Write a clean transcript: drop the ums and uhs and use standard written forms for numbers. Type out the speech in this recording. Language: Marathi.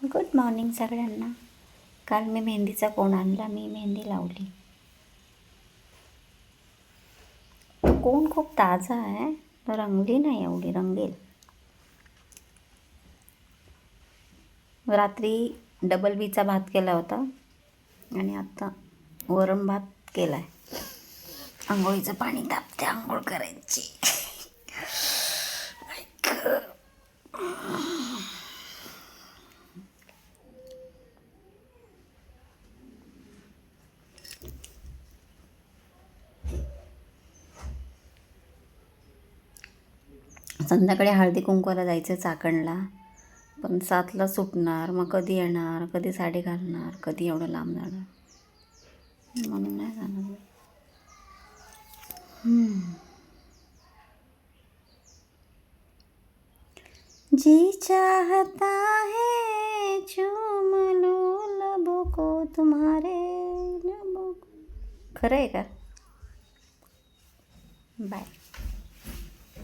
गुड मॉर्निंग सगळ्यांना. काल मी मेहंदीचा कोण आणला, मी मेहंदी लावली. तो कोण खूप ताजा आहे, तो रंगली नाही, एवढी रंगेल. रात्री डबल बीचा भात केला होता आणि आता वरण भात केला आहे. आंघोळीचं पाणी तापते, आंघोळ करायची. संध्याकाळी हळदी कुंकवाला जायचं चाकणला, पण 7ला सुटणार. मग कधी येणार, कधी साडी घालणार, कधी एवढं लांब जाणार, म्हणून नाही जाणार. जी चाहता है चूम लो लबों को तुम्हारे लबों को. खरं आहे का? बाय.